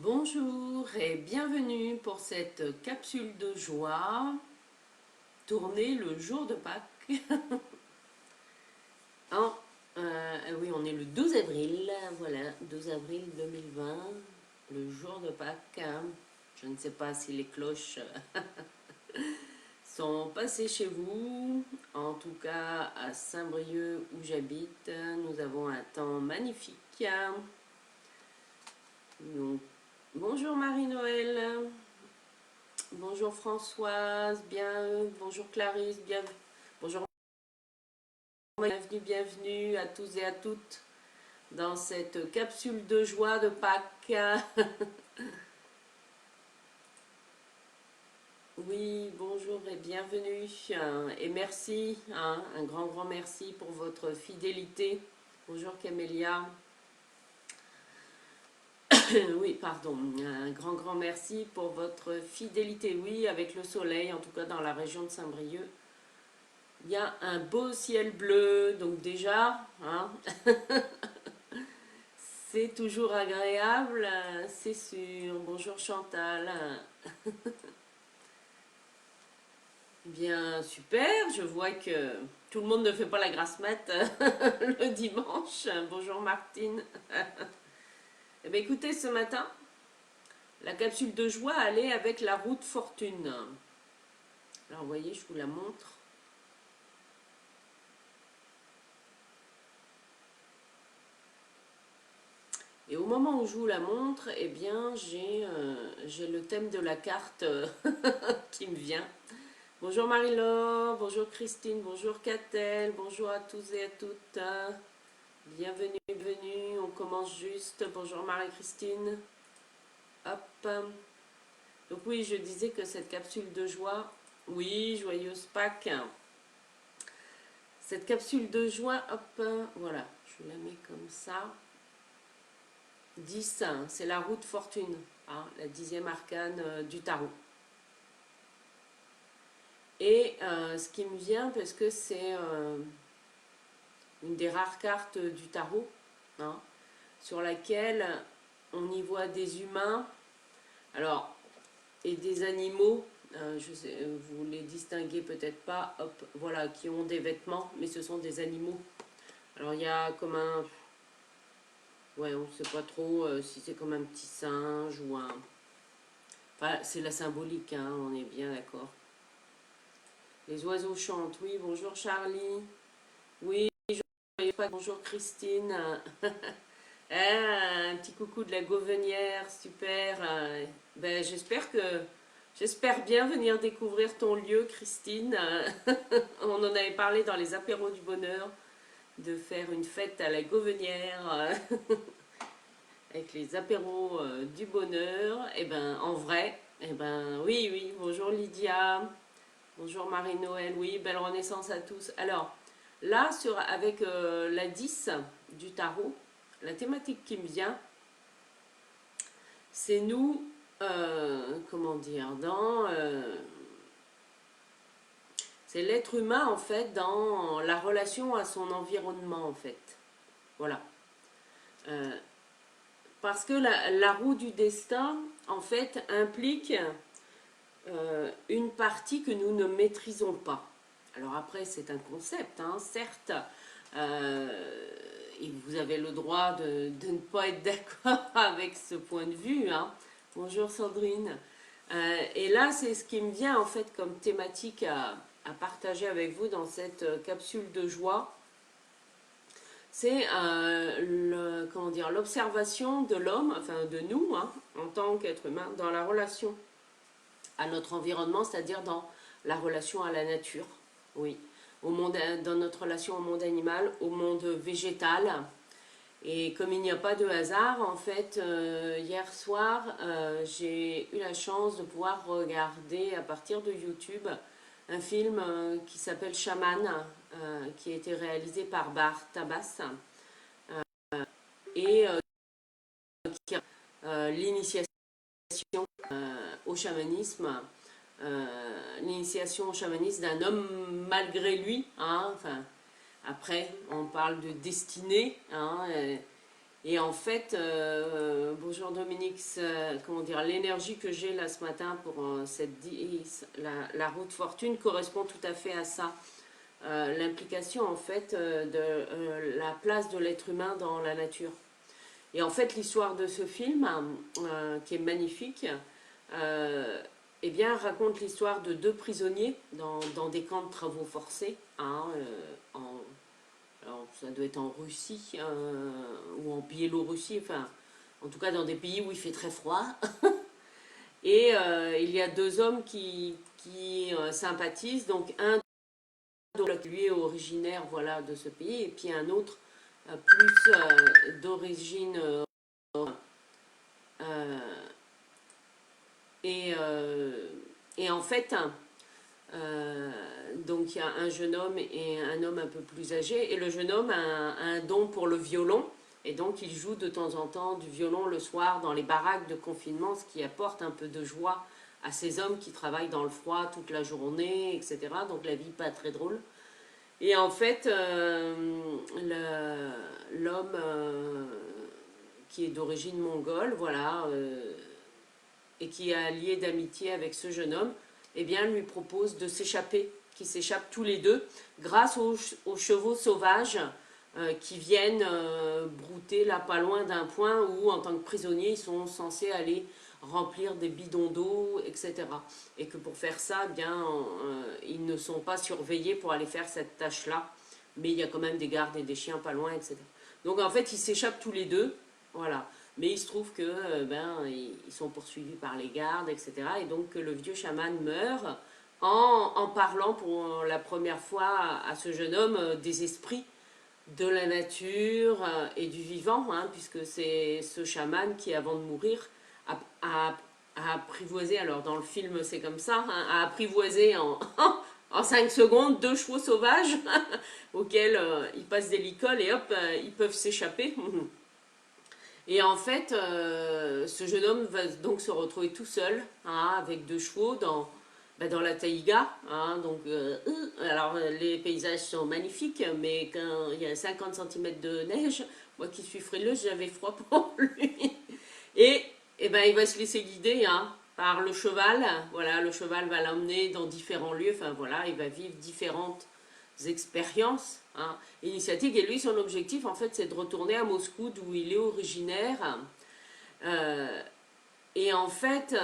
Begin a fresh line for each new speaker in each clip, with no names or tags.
Bonjour et bienvenue pour cette capsule de joie tournée le jour de Pâques. En, oui, on est le 12 avril, voilà, 12 avril 2020, le jour de Pâques. Je ne sais pas si les cloches sont passées chez vous. En tout cas, à Saint-Brieuc où j'habite, nous avons un temps magnifique. Donc, bonjour Marie-Noël. Bonjour Françoise, bonjour Clarisse, bonjour, bienvenue à tous et à toutes dans cette capsule de joie de Pâques. Oui, bonjour et bienvenue et merci, un grand merci pour votre fidélité. Bonjour Camélia. Oui, pardon, un grand merci pour votre fidélité. Oui, avec le soleil, en tout cas dans la région de Saint-Brieuc. Il y a un beau ciel bleu, donc déjà, c'est toujours agréable, c'est sûr. Bonjour Chantal. Bien, super, je vois que tout le monde ne fait pas la grasse mat le dimanche. Bonjour Martine. Eh bien écoutez, ce matin, la capsule de joie allait avec la roue de fortune. Alors vous voyez, je vous la montre. Et au moment où je vous la montre, eh bien j'ai le thème de la carte qui me vient. Bonjour Marie-Laure, bonjour Christine, bonjour Catel, bonjour à tous et à toutes. Bienvenue, bienvenue, on commence juste. Bonjour Marie-Christine. Hop. Donc oui, je disais que cette capsule de joie, oui, joyeuse Pâques. Cette capsule de joie, hop, voilà, je la mets comme ça. 10, c'est la roue de fortune, la 10e arcane du tarot. Et ce qui me vient, parce que c'est une des rares cartes du tarot, sur laquelle on y voit des humains, alors, et des animaux, je sais, vous les distinguez peut-être pas, hop, voilà, qui ont des vêtements, mais ce sont des animaux. Alors il y a comme un, ouais, on ne sait pas trop si c'est comme un petit singe ou un, enfin, c'est la symbolique, on est bien d'accord. Les oiseaux chantent, oui, bonjour Charlie, oui, bonjour Christine. Un petit coucou de la Gauvenière, super. Ben, j'espère bien venir découvrir ton lieu, Christine. On en avait parlé dans les apéros du bonheur, de faire une fête à la Gauvenière avec les apéros du bonheur. Et ben, en vrai, et ben, oui, oui. Bonjour Lydia, bonjour Marie-Noël, oui, belle renaissance à tous. Alors, là, avec la 10 du tarot, la thématique qui me vient, c'est nous, comment dire, c'est l'être humain en fait dans la relation à son environnement en fait. Voilà. Euh, Parce que la roue du destin en fait implique une partie que nous ne maîtrisons pas. Alors après c'est un concept, certes, et vous avez le droit de ne pas être d'accord avec ce point de vue. Bonjour Sandrine. Et là, c'est ce qui me vient en fait comme thématique à partager avec vous dans cette capsule de joie. C'est comment dire, l'observation de l'homme, enfin de nous, en tant qu'être humain, dans la relation à notre environnement, c'est-à-dire dans la relation à la nature, oui, au monde, dans notre relation au monde animal, au monde végétal. Et comme il n'y a pas de hasard, en fait, hier soir, j'ai eu la chance de pouvoir regarder à partir de YouTube un film qui s'appelle Shaman, qui a été réalisé par Bar Tabas, et qui l'initiation au chamanisme, l'initiation au chamanisme d'un homme malgré lui, enfin, après on parle de destinée, Et en fait, bonjour Dominique, comment dire, l'énergie que j'ai là ce matin pour la route fortune correspond tout à fait à ça. L'implication en fait de la place de l'être humain dans la nature. Et en fait, l'histoire de ce film, qui est magnifique, eh bien, raconte l'histoire de deux prisonniers dans des camps de travaux forcés, hein, alors ça doit être en Russie ou en Biélorussie, enfin, en tout cas dans des pays où il fait très froid. Et il y a deux hommes qui sympathisent, donc un lui est originaire voilà, de ce pays, et puis un autre plus d'origine euh, et, et en fait, donc il y a un jeune homme et un homme un peu plus âgé, et le jeune homme a un don pour le violon, et donc il joue de temps en temps du violon le soir dans les baraques de confinement, ce qui apporte un peu de joie à ces hommes qui travaillent dans le froid toute la journée, etc. Donc la vie pas très drôle. Et en fait, l'homme qui est d'origine mongole, voilà, et qui est lié d'amitié avec ce jeune homme, eh bien, lui propose de s'échapper, qui s'échappent tous les deux, grâce aux chevaux sauvages qui viennent brouter là pas loin d'un point où, en tant que prisonniers, ils sont censés aller remplir des bidons d'eau, etc. Et que pour faire ça, eh bien, ils ne sont pas surveillés pour aller faire cette tâche-là, mais il y a quand même des gardes et des chiens pas loin, etc. Donc en fait, ils s'échappent tous les deux, voilà. Mais il se trouve que ils sont poursuivis par les gardes, etc. Et donc le vieux chaman meurt en parlant pour la première fois à ce jeune homme des esprits de la nature et du vivant, hein, puisque c'est ce chaman qui, avant de mourir, a apprivoisé, alors dans le film c'est comme ça, hein, a apprivoisé en 5 secondes 2 chevaux sauvages auxquels ils passent des licoles et hop, ils peuvent s'échapper. Et en fait, ce jeune homme va donc se retrouver tout seul, hein, avec 2 chevaux dans la taïga. Hein, donc, alors, les paysages sont magnifiques, mais quand il y a 50 cm de neige, moi qui suis frileuse, j'avais froid pour lui. Et, et ben, il va se laisser guider, hein, par le cheval. Voilà, le cheval va l'emmener dans différents lieux. Enfin voilà, il va vivre différentes expériences, hein, initiatiques. Et lui, son objectif, en fait, c'est de retourner à Moscou, d'où il est originaire. Euh, et en fait,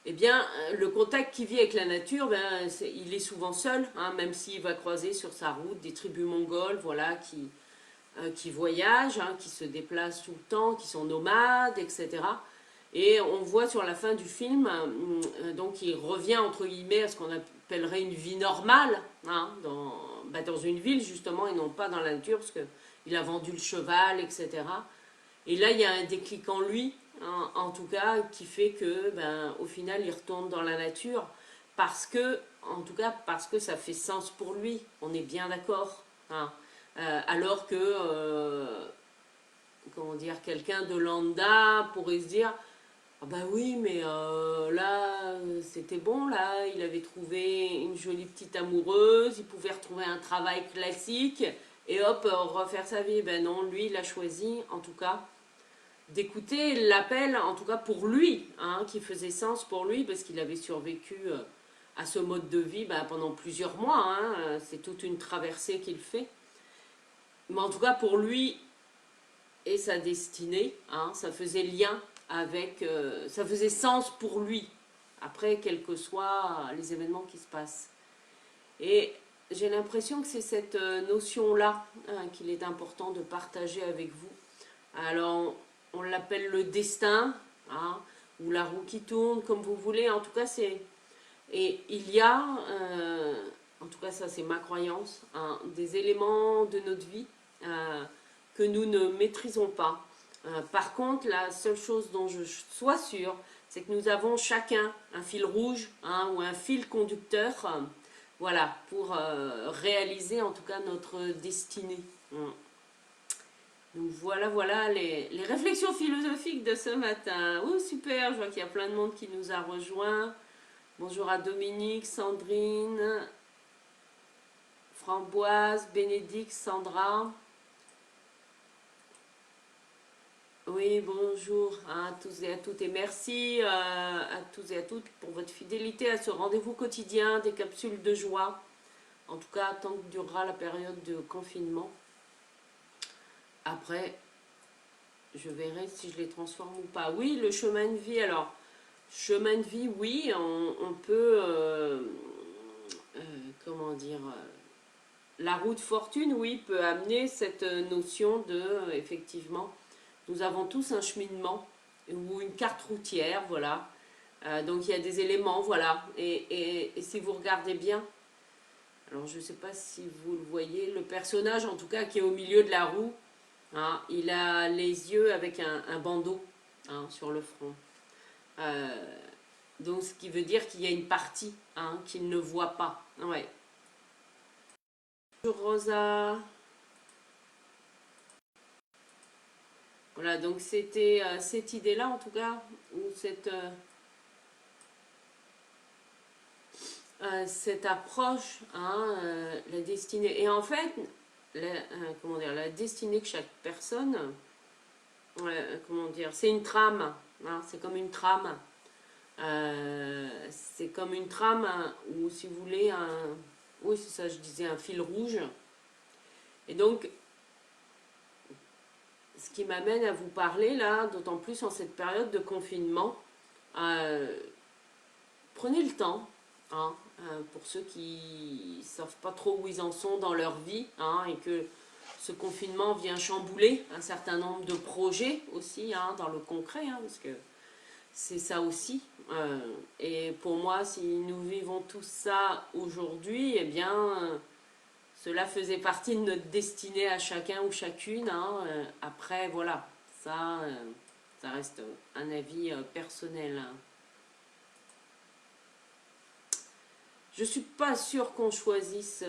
eh bien, le contact qu'il vit avec la nature, ben, il est souvent seul, hein, même s'il va croiser sur sa route des tribus mongoles, voilà, qui voyagent, hein, qui se déplacent tout le temps, qui sont nomades, etc. Et on voit sur la fin du film, donc il revient entre guillemets à ce qu'on appellerait une vie normale, hein, dans une ville justement, et non pas dans la nature, parce qu'il a vendu le cheval, etc. Et là, il y a un déclic en lui, hein, en tout cas, qui fait que, au final, il retourne dans la nature, parce que, en tout cas, parce que ça fait sens pour lui, on est bien d'accord, hein. Alors que, comment dire, quelqu'un de lambda pourrait se dire, ah bah oui, mais là, c'était bon, là, il avait trouvé une jolie petite amoureuse, il pouvait retrouver un travail classique, et hop, refaire sa vie. Ben non, lui, il a choisi, en tout cas, d'écouter l'appel, en tout cas pour lui, hein, qui faisait sens pour lui, parce qu'il avait survécu à ce mode de vie pendant plusieurs mois, hein, c'est toute une traversée qu'il fait. Mais en tout cas, pour lui et sa destinée, hein, ça faisait lien avec, ça faisait sens pour lui, après, quels que soient les événements qui se passent. Et j'ai l'impression que c'est cette notion-là, hein, qu'il est important de partager avec vous. Alors, on l'appelle le destin, hein, ou la roue qui tourne, comme vous voulez. En tout cas, c'est... Et il y a, en tout cas ça c'est ma croyance, hein, des éléments de notre vie que nous ne maîtrisons pas. Par contre, la seule chose dont je sois sûre, c'est que nous avons chacun un fil rouge, hein, ou un fil conducteur, voilà, pour réaliser en tout cas notre destinée. Donc voilà les réflexions philosophiques de ce matin. Oh super, je vois qu'il y a plein de monde qui nous a rejoints. Bonjour à Dominique, Sandrine, Framboise, Bénédicte, Sandra. Oui, bonjour à tous et à toutes et merci à tous et à toutes pour votre fidélité à ce rendez-vous quotidien des capsules de joie. En tout cas, tant que durera la période de confinement. Après, je verrai si je les transforme ou pas. Oui, le chemin de vie. Alors, chemin de vie, oui, on peut, comment dire, la roue de fortune, oui, peut amener cette notion de, effectivement, nous avons tous un cheminement ou une carte routière, voilà. Donc il y a des éléments, voilà. Et si vous regardez bien, alors je ne sais pas si vous le voyez, le personnage en tout cas qui est au milieu de la roue, hein, il a les yeux avec un bandeau, hein, sur le front. Donc ce qui veut dire qu'il y a une partie, hein, qu'il ne voit pas. Ouais. Bonjour Rosa. Voilà, donc c'était cette idée-là en tout cas, ou cette approche, hein, la destinée. Et en fait, comment dire, la destinée que chaque personne, comment dire, c'est une trame, hein, c'est comme une trame. C'est comme une trame, hein, ou si vous voulez, oui c'est ça, je disais un fil rouge. Et donc, ce qui m'amène à vous parler là, d'autant plus en cette période de confinement, prenez le temps, hein, pour ceux qui ne savent pas trop où ils en sont dans leur vie, hein, et que ce confinement vient chambouler un certain nombre de projets aussi, hein, dans le concret, hein, parce que c'est ça aussi. Et pour moi, si nous vivons tout ça aujourd'hui, eh bien, cela faisait partie de notre destinée à chacun ou chacune, hein. Après, voilà, ça reste un avis personnel, hein. Je suis pas sûre qu'on choisisse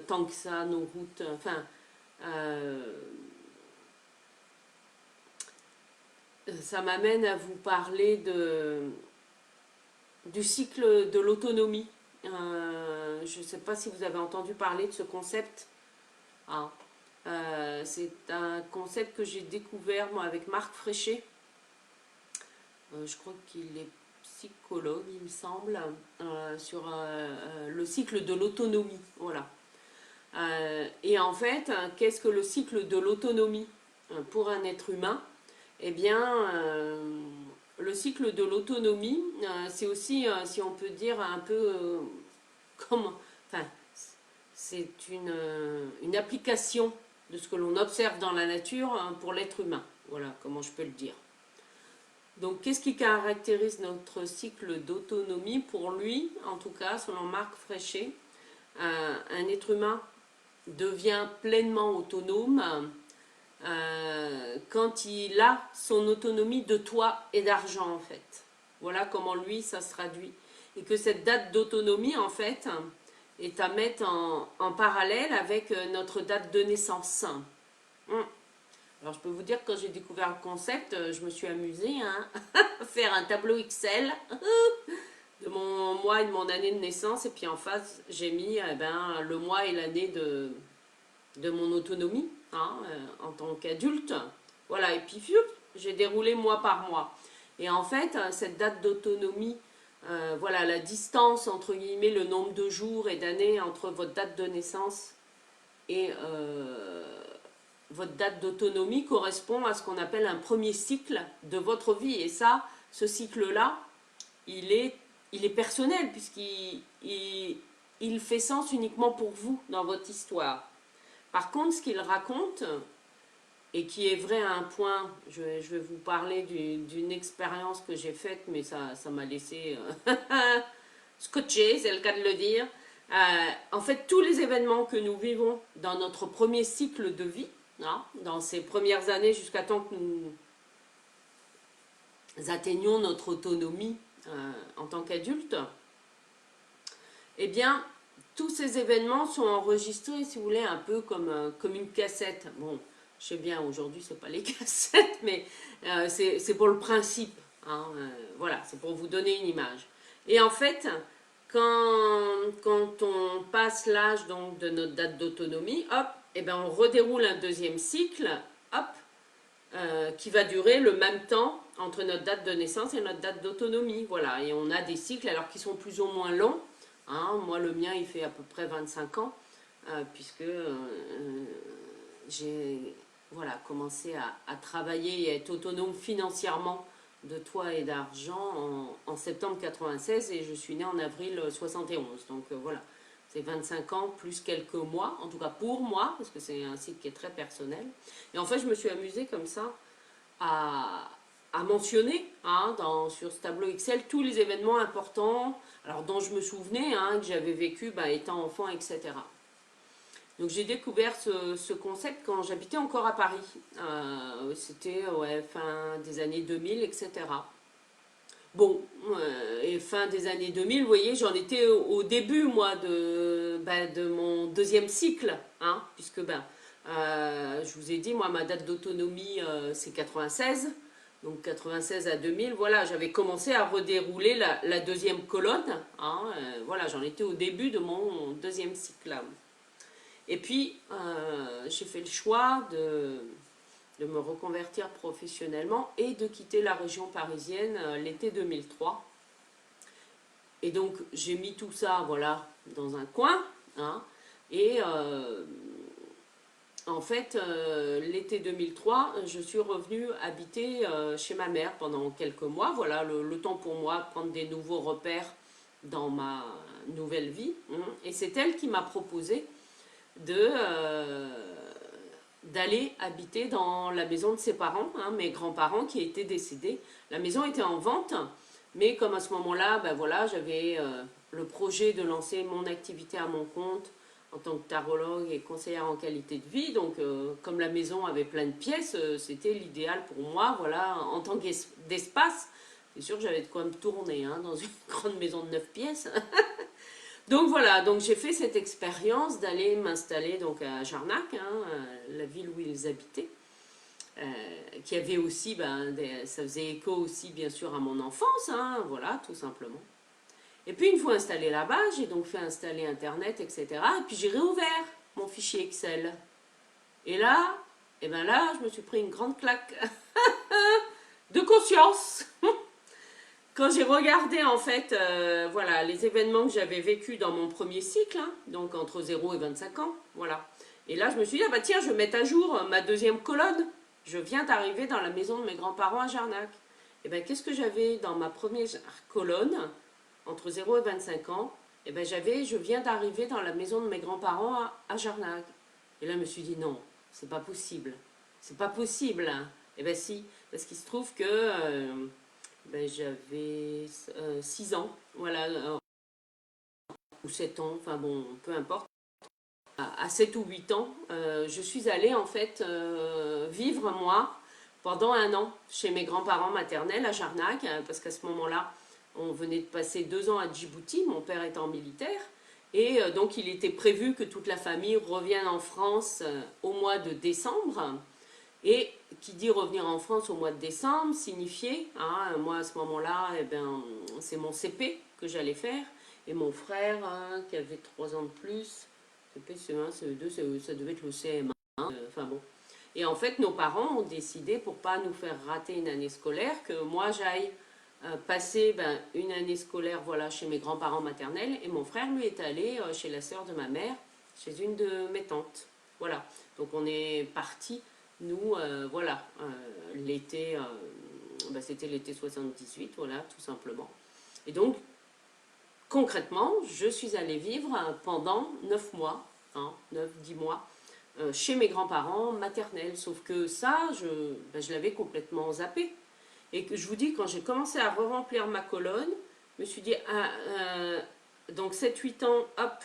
tant que ça nos routes. Enfin, ça m'amène à vous parler du cycle de l'autonomie. Je ne sais pas si vous avez entendu parler de ce concept. Ah. C'est un concept que j'ai découvert moi avec Marc Fréchet. Je crois qu'il est psychologue, il me semble, sur le cycle de l'autonomie. Voilà. Et en fait, qu'est-ce que le cycle de l'autonomie pour un être humain? Eh bien, le cycle de l'autonomie, c'est aussi, si on peut dire, un peu comment. Enfin, c'est une application de ce que l'on observe dans la nature, hein, pour l'être humain. Voilà comment je peux le dire. Donc, qu'est-ce qui caractérise notre cycle d'autonomie? Pour lui, en tout cas, selon Marc Fréchet, un être humain devient pleinement autonome quand il a son autonomie de toit et d'argent, en fait. Voilà comment lui, ça se traduit. Et que cette date d'autonomie, en fait, est à mettre en parallèle avec notre date de naissance. Alors, je peux vous dire que quand j'ai découvert le concept, je me suis amusée, hein, à faire un tableau Excel de mon mois et de mon année de naissance. Et puis en face, j'ai mis le mois et l'année de mon autonomie, hein, en tant qu'adulte. Voilà, et puis j'ai déroulé mois par mois. Et en fait, cette date d'autonomie, voilà, la distance entre guillemets, le nombre de jours et d'années entre votre date de naissance et votre date d'autonomie correspond à ce qu'on appelle un premier cycle de votre vie. Et ça, ce cycle-là, il est personnel puisqu'il fait sens uniquement pour vous dans votre histoire. Par contre, ce qu'il raconte, et qui est vrai à un point, je vais vous parler d'une expérience que j'ai faite, mais ça m'a laissé scotché, c'est le cas de le dire. En fait, tous les événements que nous vivons dans notre premier cycle de vie, hein, dans ces premières années jusqu'à temps que nous atteignions notre autonomie en tant qu'adulte, eh bien, tous ces événements sont enregistrés, si vous voulez, un peu comme une cassette. Bon, je sais bien, aujourd'hui, ce n'est pas les cassettes, mais c'est pour le principe, hein, voilà, c'est pour vous donner une image. Et en fait, quand on passe l'âge de notre date d'autonomie, hop, et ben on redéroule un deuxième cycle, hop, qui va durer le même temps entre notre date de naissance et notre date d'autonomie. Voilà, et on a des cycles alors qui sont plus ou moins longs. Hein. Moi, le mien, il fait à peu près 25 ans, puisque j'ai voilà, commencé à travailler et à être autonome financièrement de toit et d'argent en septembre 96 et je suis née en avril 71. Donc voilà, c'est 25 ans plus quelques mois, en tout cas pour moi, parce que c'est un site qui est très personnel. Et en fait, je me suis amusée comme ça à, à mentionner hein, sur ce tableau Excel tous les événements importants alors, dont je me souvenais, hein, que j'avais vécu étant enfant, etc. Donc j'ai découvert ce concept quand j'habitais encore à Paris. C'était fin des années 2000, etc. Bon, et fin des années 2000, vous voyez, j'en étais au début, moi, de mon deuxième cycle, hein, puisque, je vous ai dit, moi, ma date d'autonomie, c'est 96, donc 96 à 2000, voilà, j'avais commencé à redérouler la deuxième colonne, hein, voilà, j'en étais au début de mon deuxième cycle. Et puis, j'ai fait le choix de me reconvertir professionnellement et de quitter la région parisienne l'été 2003. Et donc, j'ai mis tout ça, voilà, dans un coin. Hein, et en fait, l'été 2003, je suis revenue habiter chez ma mère pendant quelques mois. Voilà, le temps pour moi de prendre des nouveaux repères dans ma nouvelle vie. Hein, et c'est elle qui m'a proposé d'aller habiter dans la maison de ses parents, hein, mes grands-parents qui étaient décédés. La maison était en vente, mais comme à ce moment-là, voilà, j'avais le projet de lancer mon activité à mon compte en tant que tarologue et conseillère en qualité de vie. Donc, comme la maison avait plein de pièces, c'était l'idéal pour moi, voilà, en tant d'espace. C'est sûr que j'avais de quoi me tourner hein, dans une grande maison de 9 pièces. Donc voilà, donc j'ai fait cette expérience d'aller m'installer donc à Jarnac, hein, la ville où ils habitaient, qui avait aussi, ça faisait écho aussi bien sûr à mon enfance, hein, voilà, tout simplement. Et puis une fois installé là-bas, j'ai donc fait installer Internet, etc. Et puis j'ai réouvert mon fichier Excel. Et là, là, je me suis pris une grande claque de conscience. Quand j'ai regardé en fait voilà, les événements que j'avais vécus dans mon premier cycle, hein, donc entre 0 et 25 ans, voilà. Et là je me suis dit, ah bah tiens, je vais mettre à jour ma deuxième colonne. Je viens d'arriver dans la maison de mes grands-parents à Jarnac. Et bien qu'est-ce que j'avais dans ma première colonne, entre 0 et 25 ans? Et bien je viens d'arriver dans la maison de mes grands-parents à Jarnac. Et là je me suis dit, non, c'est pas possible. C'est pas possible. Hein. Et bien si, parce qu'il se trouve que... j'avais 6 ans, voilà, ou 7 ans, enfin bon, peu importe. À 7 ou 8 ans, je suis allée en fait vivre moi pendant un an chez mes grands-parents maternels à Jarnac, parce qu'à ce moment-là, on venait de passer 2 ans à Djibouti, mon père étant militaire, et donc il était prévu que toute la famille revienne en France au mois de décembre. Et qui dit revenir en France au mois de décembre signifiait, hein, moi à ce moment-là, c'est mon CP que j'allais faire, et mon frère qui avait 3 ans de plus, CP, CE1, CE2, ça devait être le CM1, enfin bon. Et en fait, nos parents ont décidé, pour pas nous faire rater une année scolaire, que moi j'aille passer une année scolaire voilà, chez mes grands-parents maternels, et mon frère lui est allé chez la sœur de ma mère, chez une de mes tantes. Voilà, donc on est partis. Nous, voilà, l'été, c'était l'été 78, voilà, tout simplement. Et donc, concrètement, je suis allée vivre pendant 9 mois, hein, 9-10 mois, chez mes grands-parents maternels. Sauf que ça, je l'avais complètement zappé. Et que je vous dis, quand j'ai commencé à re-remplir ma colonne, je me suis dit, donc 7-8 ans, hop,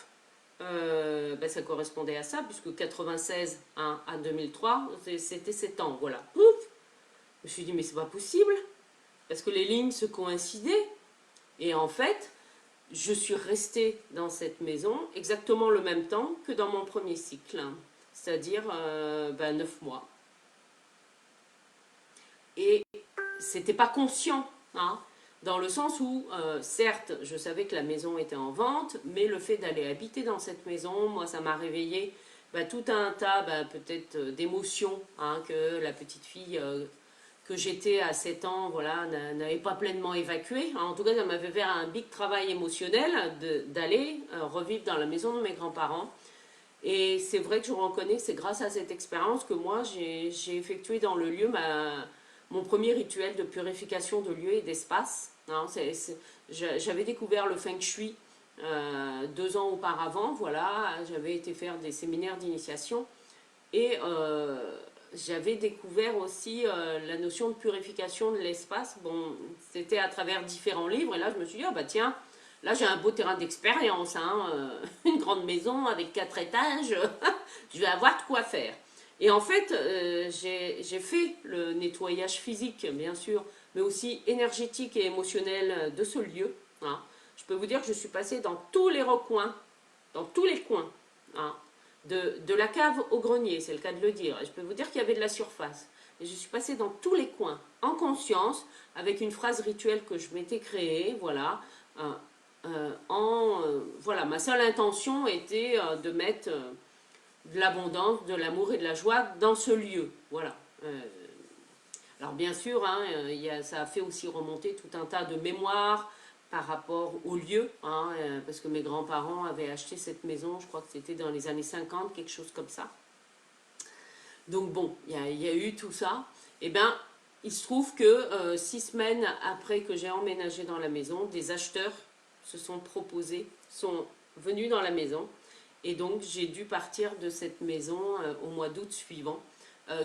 ça correspondait à ça, puisque 96 hein, à 2003, c'était 7 ans, voilà. Ouf, je me suis dit, mais c'est pas possible, parce que les lignes se coïncidaient. Et en fait, je suis restée dans cette maison exactement le même temps que dans mon premier cycle, hein, c'est-à-dire 9 mois. Et c'était pas conscient, hein, dans le sens où, certes, je savais que la maison était en vente, mais le fait d'aller habiter dans cette maison, moi, ça m'a réveillé tout un tas peut-être d'émotions hein, que la petite fille que j'étais à 7 ans voilà, n'avait pas pleinement évacué. En tout cas, ça m'avait fait un big travail émotionnel d'aller revivre dans la maison de mes grands-parents. Et c'est vrai que je reconnais que c'est grâce à cette expérience que moi, j'ai effectué dans le lieu mon premier rituel de purification de lieu et d'espace. Hein, j'avais découvert le Feng Shui 2 ans auparavant, voilà, j'avais été faire des séminaires d'initiation et j'avais découvert aussi la notion de purification de l'espace. Bon, c'était à travers différents livres et là je me suis dit, ah bah tiens, là j'ai un beau terrain d'expérience, hein, une grande maison avec 4 étages, je vais avoir de quoi faire. Et en fait, j'ai fait le nettoyage physique, bien sûr, mais aussi énergétique et émotionnel de ce lieu. Hein. Je peux vous dire que je suis passée dans tous les recoins, dans tous les coins, hein, de la cave au grenier, c'est le cas de le dire. Et je peux vous dire qu'il y avait de la surface. Et je suis passée dans tous les coins, en conscience, avec une phrase rituelle que je m'étais créée, voilà. Voilà, ma seule intention était de mettre de l'abondance, de l'amour et de la joie dans ce lieu, voilà. Alors bien sûr, hein, ça a fait aussi remonter tout un tas de mémoires par rapport au lieu, hein, parce que mes grands-parents avaient acheté cette maison, je crois que c'était dans les années 50, quelque chose comme ça. Donc bon, il y a eu tout ça. Et bien, il se trouve que 6 semaines après que j'ai emménagé dans la maison, des acheteurs se sont proposés, sont venus dans la maison. Et donc, j'ai dû partir de cette maison au mois d'août suivant.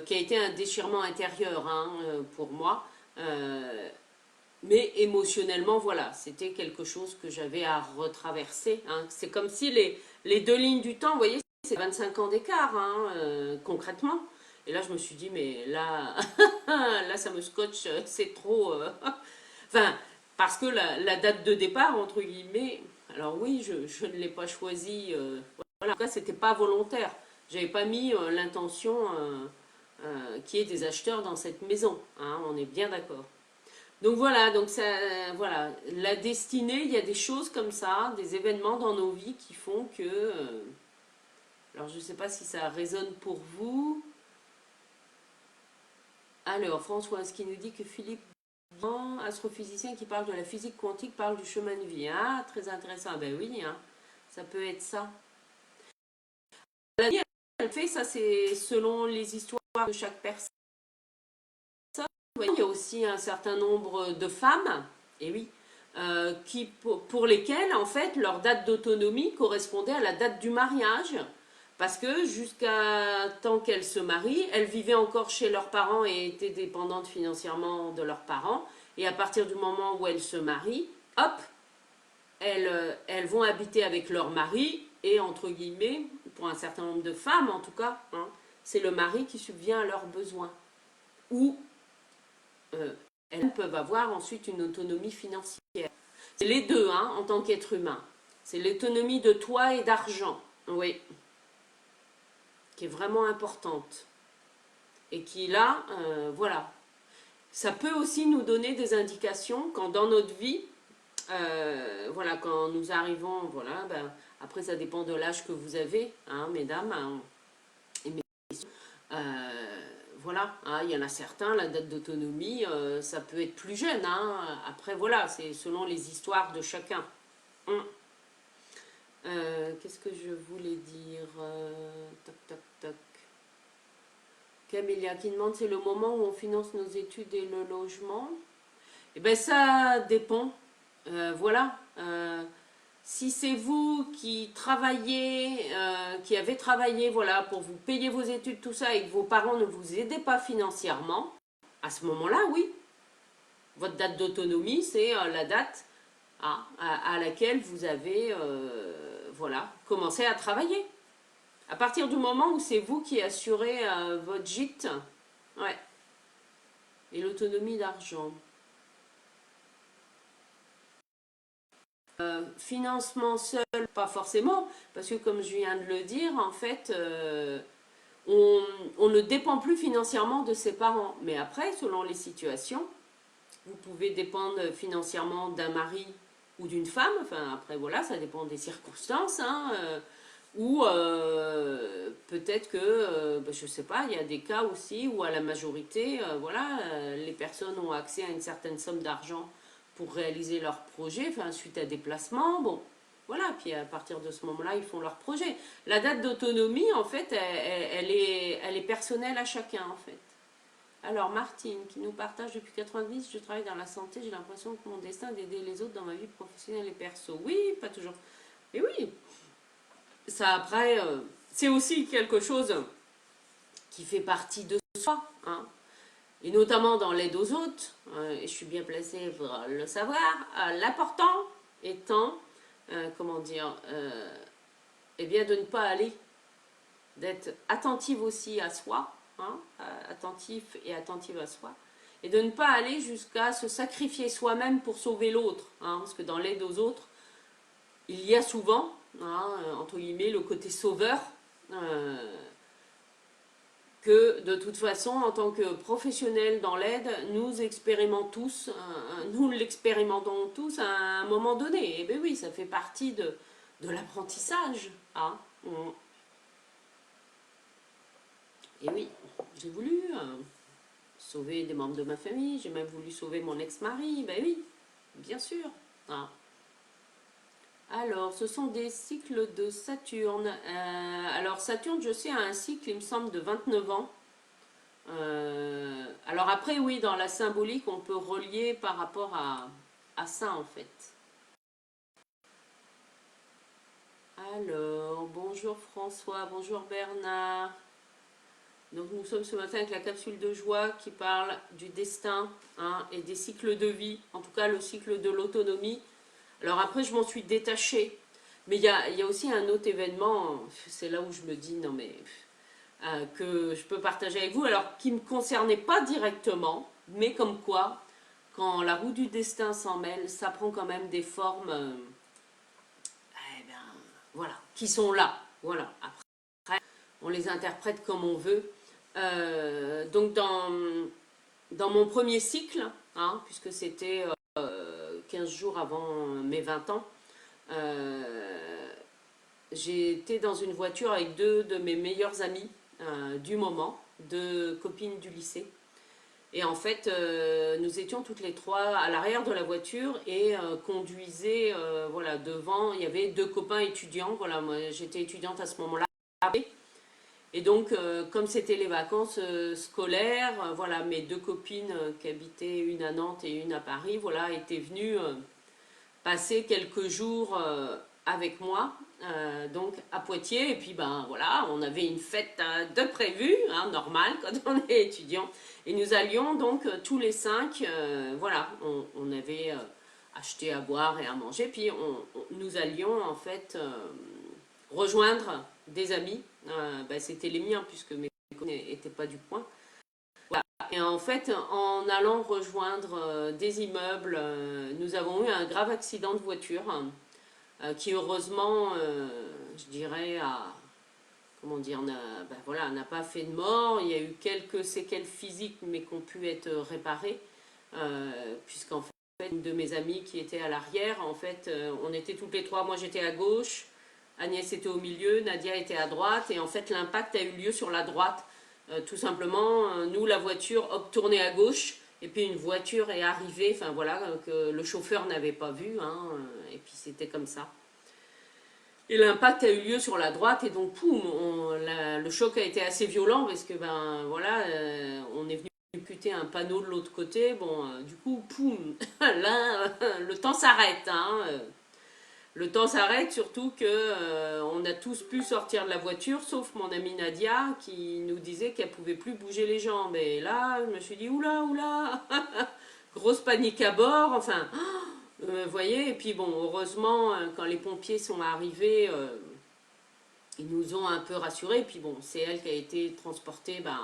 Qui a été un déchirement intérieur hein, pour moi. Mais émotionnellement, voilà, c'était quelque chose que j'avais à retraverser. Hein. C'est comme si les 2 lignes du temps, vous voyez, c'est 25 ans d'écart, hein, concrètement. Et là, je me suis dit, mais là, là ça me scotche, c'est trop... Enfin, parce que la date de départ, entre guillemets, alors oui, je ne l'ai pas choisie, voilà, en tout cas, c'était pas volontaire. J'avais pas mis l'intention... qui est des acheteurs dans cette maison, hein, on est bien d'accord. Donc voilà, donc ça, voilà, la destinée, il y a des choses comme ça, des événements dans nos vies qui font que, alors je ne sais pas si ça résonne pour vous. Alors François, ce qui nous dit que Philippe, astrophysicien qui parle de la physique quantique, parle du chemin de vie. Ah, très intéressant, ben oui, hein, ça peut être ça. La vie, elle fait ça, c'est selon les histoires de chaque personne. Il y a aussi un certain nombre de femmes, et oui, pour lesquelles, en fait, leur date d'autonomie correspondait à la date du mariage. Parce que jusqu'à temps qu'elles se marient, elles vivaient encore chez leurs parents et étaient dépendantes financièrement de leurs parents. Et à partir du moment où elles se marient, hop, elles vont habiter avec leur mari. Et entre guillemets, pour un certain nombre de femmes en tout cas, hein, c'est le mari qui subvient à leurs besoins. Ou elles peuvent avoir ensuite une autonomie financière. C'est les deux, hein, en tant qu'être humain. C'est l'autonomie de toi et d'argent, oui, qui est vraiment importante. Et qui, là, voilà. Ça peut aussi nous donner des indications quand dans notre vie, voilà, quand nous arrivons, voilà, après ça dépend de l'âge que vous avez, hein, mesdames, hein, et messieurs, voilà, hein, il y en a certains, la date d'autonomie, ça peut être plus jeune. Hein. Après, voilà, c'est selon les histoires de chacun. Qu'est-ce que je voulais dire Tac, tac, tac. Camélia qui demande, c'est le moment où on finance nos études et le logement. Eh bien, ça dépend. Voilà. Si c'est vous qui travaillez, qui avez travaillé voilà, pour vous payer vos études, tout ça, et que vos parents ne vous aidaient pas financièrement, à ce moment-là, oui. Votre date d'autonomie, c'est la date à laquelle vous avez voilà, commencé à travailler. À partir du moment où c'est vous qui assurez votre gîte, ouais. Et l'autonomie d'argent. Financement seul, pas forcément, parce que comme je viens de le dire, en fait, on ne dépend plus financièrement de ses parents. Mais après, selon les situations, vous pouvez dépendre financièrement d'un mari ou d'une femme. Enfin, après, voilà, ça dépend des circonstances. Hein, ou peut-être que, je ne sais pas, il y a des cas aussi où à la majorité, les personnes ont accès à une certaine somme d'argent pour réaliser leur projet, enfin, suite à des placements, bon, voilà, puis à partir de ce moment-là, ils font leur projet. La date d'autonomie, en fait, elle est personnelle à chacun, en fait. Alors, Martine, qui nous partage depuis 90, je travaille dans la santé, j'ai l'impression que mon destin est d'aider les autres dans ma vie professionnelle et perso. Oui, pas toujours. Mais oui, ça après, c'est aussi quelque chose qui fait partie de soi, hein. Et notamment dans l'aide aux autres, et je suis bien placée pour le savoir, l'important étant, comment dire, eh bien de ne pas aller, d'être attentive aussi à soi, hein, attentif et attentive à soi, et de ne pas aller jusqu'à se sacrifier soi-même pour sauver l'autre, hein, parce que dans l'aide aux autres, il y a souvent, hein, entre guillemets, le côté sauveur, que de toute façon, en tant que professionnels dans l'aide, nous expérimentons tous, nous l'expérimentons tous à un moment donné. Et bien oui, ça fait partie de l'apprentissage. Hein. Et oui, j'ai voulu sauver des membres de ma famille, j'ai même voulu sauver mon ex-mari, ben oui, bien sûr. Hein. Alors, ce sont des cycles de Saturne. Alors, Saturne, je sais, a un cycle, il me semble, de 29 ans. Alors après, oui, dans la symbolique, on peut relier par rapport à ça, en fait. Alors, bonjour François, bonjour Bernard. Donc nous sommes ce matin avec la capsule de joie qui parle du destin, hein, et des cycles de vie, en tout cas le cycle de l'autonomie. Alors après, je m'en suis détachée. Mais il y a aussi un autre événement, c'est là où je me dis, non mais, que je peux partager avec vous, alors qui ne me concernait pas directement, mais comme quoi, quand la roue du destin s'en mêle, ça prend quand même des formes, eh bien, voilà, qui sont là. Voilà. Après, on les interprète comme on veut. Donc dans mon premier cycle, hein, puisque c'était 15 jours avant mes 20 ans, j'étais dans une voiture avec deux de mes meilleurs amis du moment, deux copines du lycée. Et en fait, nous étions toutes les trois à l'arrière de la voiture et conduisaient, voilà, devant, il y avait deux copains étudiants, voilà, moi j'étais étudiante à ce moment-là. Et donc, comme c'était les vacances scolaires, voilà, mes deux copines qui habitaient une à Nantes et une à Paris, voilà, étaient venues passer quelques jours avec moi, donc à Poitiers. Et puis ben voilà, on avait une fête de prévu, hein, normale quand on est étudiant. Et nous allions donc tous les cinq, voilà, on avait acheté à boire et à manger. Puis nous allions en fait rejoindre des amis. Ben, c'était les miens puisque mes copines n'étaient pas du coin. Voilà. Et en fait, en allant rejoindre des immeubles, nous avons eu un grave accident de voiture qui heureusement, je dirais, comment dire, ben voilà, n'a pas fait de mort. Il y a eu quelques séquelles physiques mais qui ont pu être réparées, puisqu'en fait, une de mes amies qui était à l'arrière, en fait, on était toutes les trois, moi j'étais à gauche, Agnès était au milieu, Nadia était à droite, et en fait l'impact a eu lieu sur la droite. Tout simplement, nous, la voiture hop, tournait à gauche, et puis une voiture est arrivée, enfin voilà, que le chauffeur n'avait pas vu, hein, et puis c'était comme ça. Et l'impact a eu lieu sur la droite, et donc poum, le choc a été assez violent, parce que ben voilà, on est venu percuter un panneau de l'autre côté, bon, du coup, poum, là, le temps s'arrête, hein. Le temps s'arrête, surtout que on a tous pu sortir de la voiture, sauf mon amie Nadia qui nous disait qu'elle pouvait plus bouger les jambes. Et là, je me suis dit oula, oula, grosse panique à bord. Enfin, vous voyez. Et puis bon, heureusement, quand les pompiers sont arrivés, ils nous ont un peu rassurés. Et puis bon, c'est elle qui a été transportée, ben,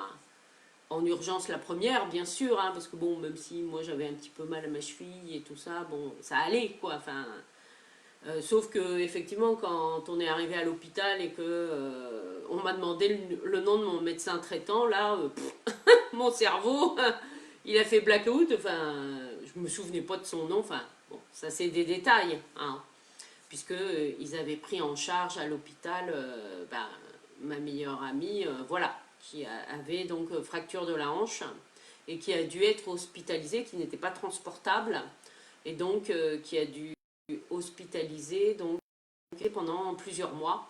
en urgence la première, bien sûr, hein, parce que bon, même si moi j'avais un petit peu mal à ma cheville et tout ça, bon, ça allait quoi. Enfin. Sauf que effectivement, quand on est arrivé à l'hôpital et que on m'a demandé le nom de mon médecin traitant, là, mon cerveau, il a fait blackout. Enfin, je me souvenais pas de son nom. Enfin, bon, ça c'est des détails, hein, puisque ils avaient pris en charge à l'hôpital, ben, ma meilleure amie, voilà, qui avait donc fracture de la hanche et qui a dû être hospitalisée, qui n'était pas transportable, et donc qui a dû hospitaliser donc, pendant plusieurs mois.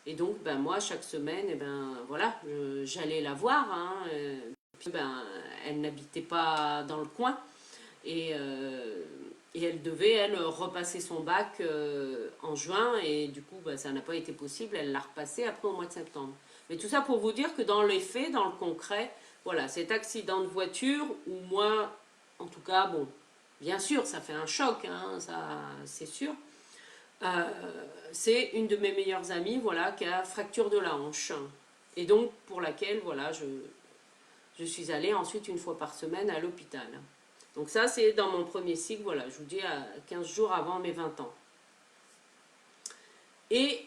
Et donc, ben, moi, chaque semaine, et ben, voilà, j'allais la voir. Hein, puis, ben, elle n'habitait pas dans le coin. Et elle devait, elle, repasser son bac en juin. Et du coup, ben, ça n'a pas été possible. Elle l'a repassé après au mois de septembre. Mais tout ça pour vous dire que dans les faits, dans le concret, voilà, cet accident de voiture, où moi, en tout cas, bon, bien sûr, ça fait un choc, hein, ça, c'est sûr. Euh, c'est une de mes meilleures amies, voilà, qui a fracture de la hanche. Et donc, pour laquelle, voilà, je suis allée ensuite une fois par semaine à l'hôpital. Donc ça, c'est dans mon premier cycle, voilà, je vous dis, à 15 jours avant mes 20 ans. Et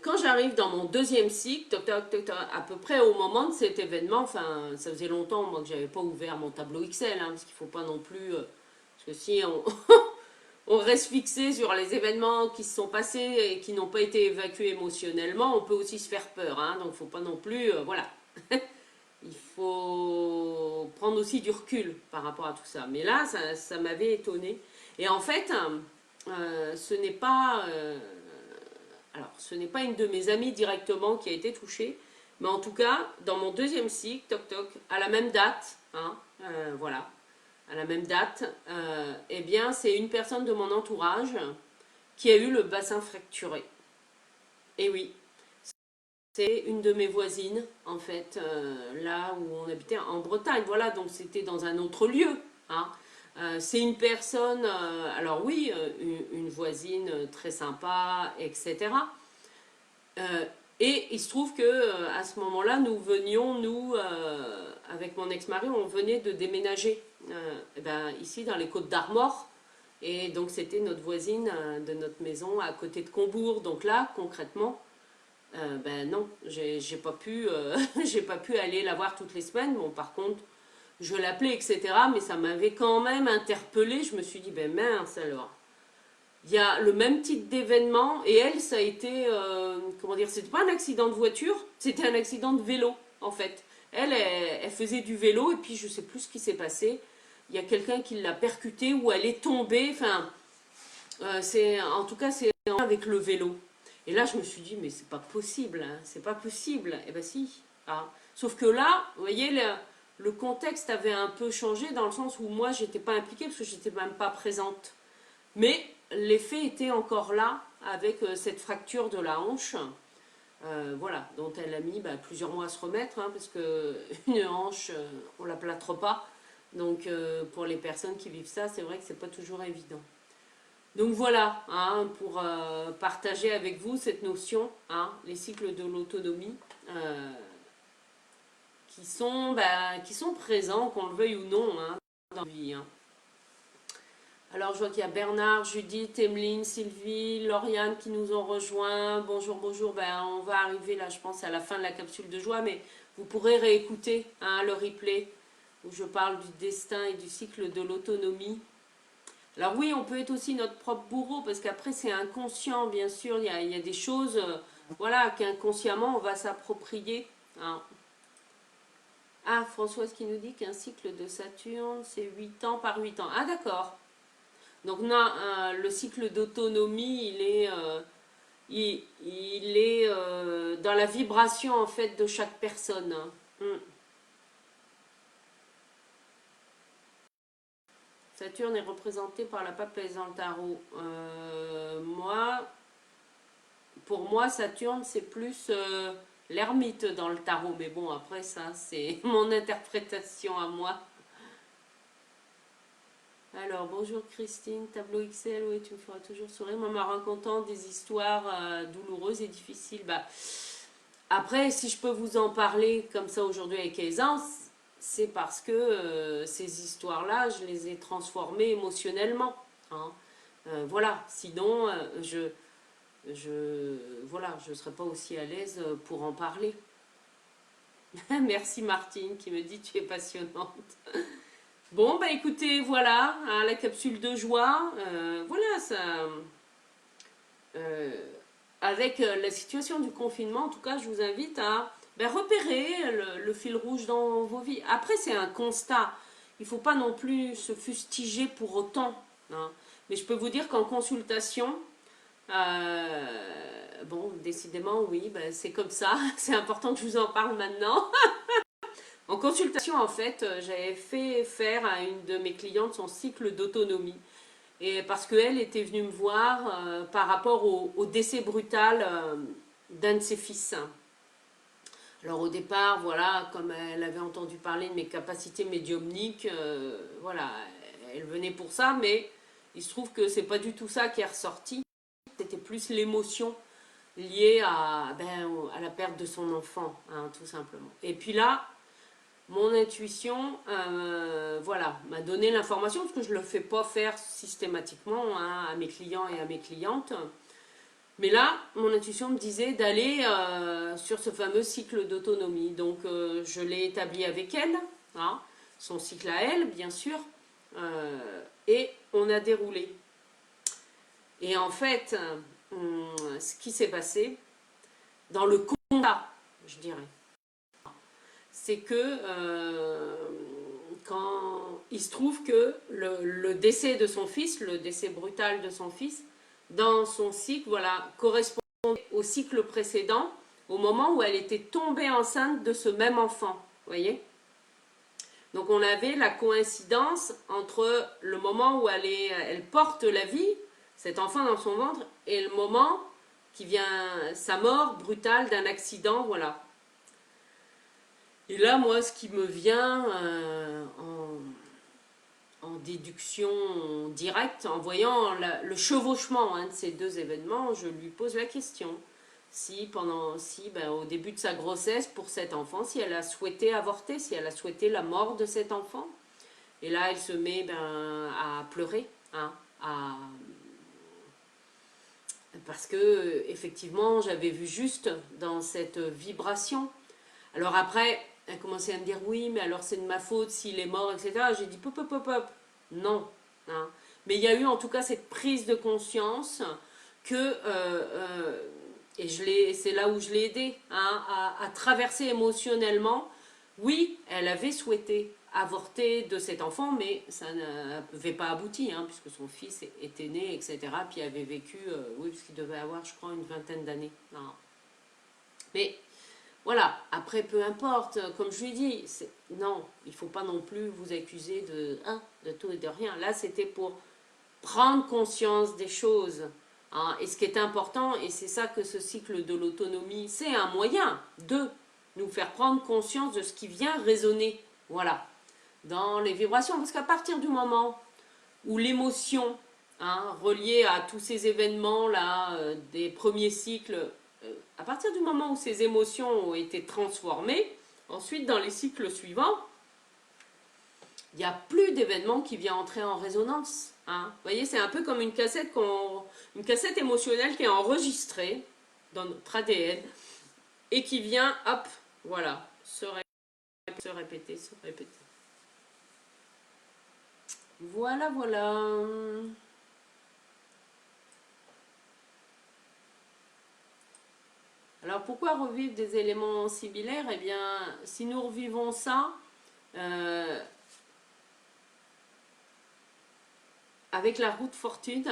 quand j'arrive dans mon deuxième cycle, à peu près au moment de cet événement, enfin, ça faisait longtemps moi, que je n'avais pas ouvert mon tableau Excel, hein, parce qu'il ne faut pas non plus... parce que si on, on reste fixé sur les événements qui se sont passés et qui n'ont pas été évacués émotionnellement, on peut aussi se faire peur. Hein, donc il ne faut pas non plus... voilà. Il faut prendre aussi du recul par rapport à tout ça. Mais là, ça m'avait étonnée. Et en fait, ce n'est pas... alors, ce n'est pas une de mes amies directement qui a été touchée, mais en tout cas, dans mon deuxième cycle, toc toc, à la même date, hein, voilà, à la même date, eh bien, c'est une personne de mon entourage qui a eu le bassin fracturé. Et oui, c'est une de mes voisines, en fait, là où on habitait en Bretagne. Voilà, donc c'était dans un autre lieu. Hein. C'est une personne, alors oui, une voisine très sympa, etc. Euh, et il se trouve que à ce moment-là, nous venions, nous, avec mon ex-mari, on venait de déménager eh ben, ici dans les Côtes d'Armor. Et donc c'était notre voisine de notre maison à côté de Combourg. Donc là, concrètement, ben non, j'ai pas pu, j'ai pas pu aller la voir toutes les semaines. Bon, par contre, je l'appelais, etc. Mais ça m'avait quand même interpellée. Je me suis dit, ben mince alors. Il y a le même type d'événement et elle, ça a été, comment dire, c'était pas un accident de voiture, c'était un accident de vélo en fait. Elle faisait du vélo et puis je sais plus ce qui s'est passé. Il y a quelqu'un qui l'a percutée ou elle est tombée. Enfin, en tout cas c'est avec le vélo. Et là je me suis dit mais c'est pas possible, hein, c'est pas possible. Eh ben si. Hein. Sauf que là, vous voyez le contexte avait un peu changé dans le sens où moi j'étais pas impliquée parce que j'étais même pas présente. Mais l'effet était encore là avec cette fracture de la hanche, voilà, dont elle a mis plusieurs mois à se remettre, hein, parce qu'une hanche, on ne la plâtre pas. Donc pour les personnes qui vivent ça, c'est vrai que c'est pas toujours évident. Donc voilà, hein, pour partager avec vous cette notion, hein, les cycles de l'autonomie, qui sont présents, qu'on le veuille ou non, hein, dans la vie. Hein. Alors, je vois qu'il y a Bernard, Judith, Emeline, Sylvie, Lauriane qui nous ont rejoints. Bonjour, bonjour. Ben, on va arriver là, je pense, à la fin de la capsule de joie, mais vous pourrez réécouter hein, le replay où je parle du destin et du cycle de l'autonomie. Alors oui, on peut être aussi notre propre bourreau, parce qu'après, c'est inconscient, bien sûr. Il y a des choses voilà, qu'inconsciemment, on va s'approprier. Hein. Ah, Françoise qui nous dit qu'un cycle de Saturne, c'est 8 ans par 8 ans. Ah, d'accord. Donc le cycle d'autonomie, il est dans la vibration en fait de chaque personne. Saturne est représenté par la papesse dans le tarot. Pour moi, Saturne, c'est plus l'ermite dans le tarot. Mais bon, après ça, c'est mon interprétation à moi. Alors, bonjour Christine, tableau XL, oui, tu me feras toujours sourire. Moi, me racontant des histoires douloureuses et difficiles. Bah, après, si je peux vous en parler comme ça aujourd'hui avec aisance, c'est parce que ces histoires-là, je les ai transformées émotionnellement. Hein. Voilà, sinon, voilà, je ne serais pas aussi à l'aise pour en parler. Merci Martine qui me dit tu es passionnante. Bon, bah écoutez, voilà, hein, la capsule de joie, voilà, ça... avec la situation du confinement, en tout cas, je vous invite à repérer le fil rouge dans vos vies. Après, c'est un constat. Il ne faut pas non plus se fustiger pour autant, hein. Mais je peux vous dire qu'en consultation, bon, décidément, oui, ben, c'est comme ça. C'est important que je vous en parle maintenant. En consultation, en fait, j'avais fait faire à une de mes clientes son cycle d'autonomie. Et parce qu'elle était venue me voir par rapport au décès brutal d'un de ses fils. Alors au départ, voilà, comme elle avait entendu parler de mes capacités médiumniques, voilà, elle venait pour ça, mais il se trouve que c'est pas du tout ça qui est ressorti. C'était plus l'émotion liée à la perte de son enfant, hein, tout simplement. Et puis là, mon intuition, voilà, m'a donné l'information, parce que je ne le fais pas faire systématiquement, hein, à mes clients et à mes clientes. Mais là, mon intuition me disait d'aller sur ce fameux cycle d'autonomie. Donc, je l'ai établi avec elle, hein, son cycle à elle, bien sûr, et on a déroulé. Et en fait, ce qui s'est passé, dans le constat, je dirais, c'est que quand il se trouve que le décès de son fils, le décès brutal de son fils, dans son cycle, voilà, correspond au cycle précédent, au moment où elle était tombée enceinte de ce même enfant, vous voyez. Donc on avait la coïncidence entre le moment où elle porte la vie, cet enfant dans son ventre, et le moment qui vient, sa mort brutale d'un accident, voilà. Et là, moi, ce qui me vient en déduction directe, en voyant le chevauchement, hein, de ces deux événements, je lui pose la question. Si au début de sa grossesse, pour cet enfant, si elle a souhaité avorter, si elle a souhaité la mort de cet enfant. Et là, elle se met à pleurer, hein, parce que effectivement, j'avais vu juste dans cette vibration. Alors après, elle commençait à me dire oui, mais alors c'est de ma faute s'il est mort, etc. J'ai dit pop, pop, pop, pop. Non, hein. Mais il y a eu en tout cas cette prise de conscience que, et c'est là où je l'ai aidée, hein, à traverser émotionnellement. Oui, elle avait souhaité avorter de cet enfant, mais ça n'avait pas abouti, hein, puisque son fils était né, etc. Puis avait vécu, oui, parce qu'il devait avoir, je crois, une vingtaine d'années. Mais voilà, après peu importe, comme je lui dis, non, il ne faut pas non plus vous accuser de tout et de rien. Là, c'était pour prendre conscience des choses, hein. Et ce qui est important, et c'est ça que ce cycle de l'autonomie, c'est un moyen de nous faire prendre conscience de ce qui vient résonner, voilà, dans les vibrations. Parce qu'à partir du moment où l'émotion, hein, reliée à tous ces événements-là, des premiers cycles, à partir du moment où ces émotions ont été transformées, ensuite dans les cycles suivants, il n'y a plus d'événements qui viennent entrer en résonance, hein. Vous voyez, c'est un peu comme une cassette émotionnelle qui est enregistrée dans notre ADN et qui vient, hop, voilà, se répéter, se répéter. Voilà, voilà. Alors pourquoi revivre des éléments similaires? Eh bien, si nous revivons ça, avec la roue de fortune,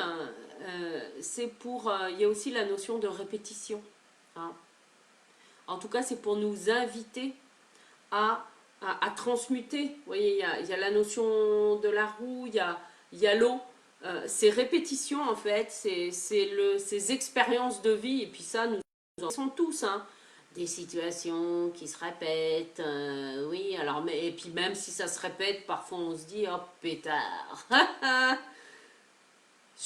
c'est pour... il y a aussi la notion de répétition, hein. En tout cas, c'est pour nous inviter à transmuter. Vous voyez, il y a la notion de la roue, il y a l'eau. Ces répétitions, en fait, ces expériences de vie, et puis ça, nous en sont tous, hein. Des situations qui se répètent, oui, alors, et puis même si ça se répète, parfois on se dit, oh pétard,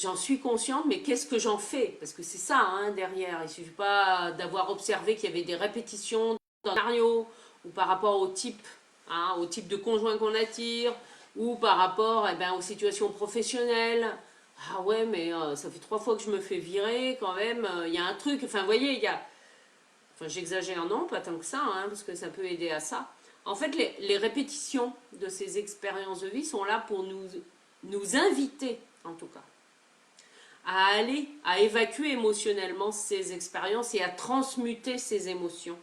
j'en suis consciente, mais qu'est-ce que j'en fais? Parce que c'est ça, hein, derrière. Il ne suffit pas d'avoir observé qu'il y avait des répétitions dans le scénario, ou par rapport au type, hein, au type de conjoint qu'on attire, ou par rapport, aux situations professionnelles. Ah ouais, mais ça fait 3 fois que je me fais virer, quand même, il y a un truc. Enfin, vous voyez, il y a... Enfin, j'exagère, non, pas tant que ça, hein, parce que ça peut aider à ça. En fait, les répétitions de ces expériences de vie sont là pour nous inviter, en tout cas, à aller, à évacuer émotionnellement ces expériences et à transmuter ces émotions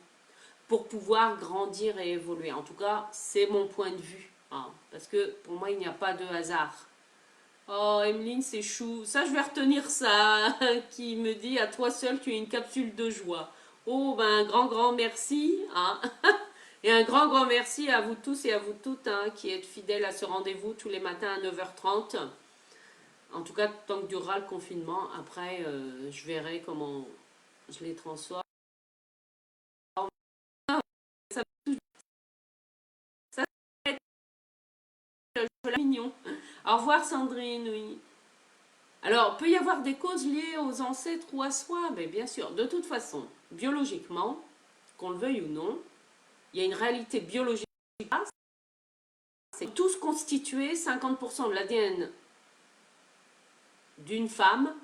pour pouvoir grandir et évoluer. En tout cas, c'est mon point de vue, hein, parce que pour moi, il n'y a pas de hasard. Oh, Emeline, c'est chou. Ça, je vais retenir ça, qui me dit, à toi seul, tu es une capsule de joie. Oh, ben, un grand merci, hein. Et un grand merci à vous tous et à vous toutes, hein, qui êtes fidèles à ce rendez-vous tous les matins à 9h30. En tout cas, tant que durera le confinement. Après, je verrai comment je les transforme. Ça, ça va être mignon. Au revoir, Sandrine, oui. Alors, peut y avoir des causes liées aux ancêtres ou à soi? Mais bien sûr, de toute façon, biologiquement, qu'on le veuille ou non, il y a une réalité biologique. C'est tous constitués 50% de l'ADN d'une femme,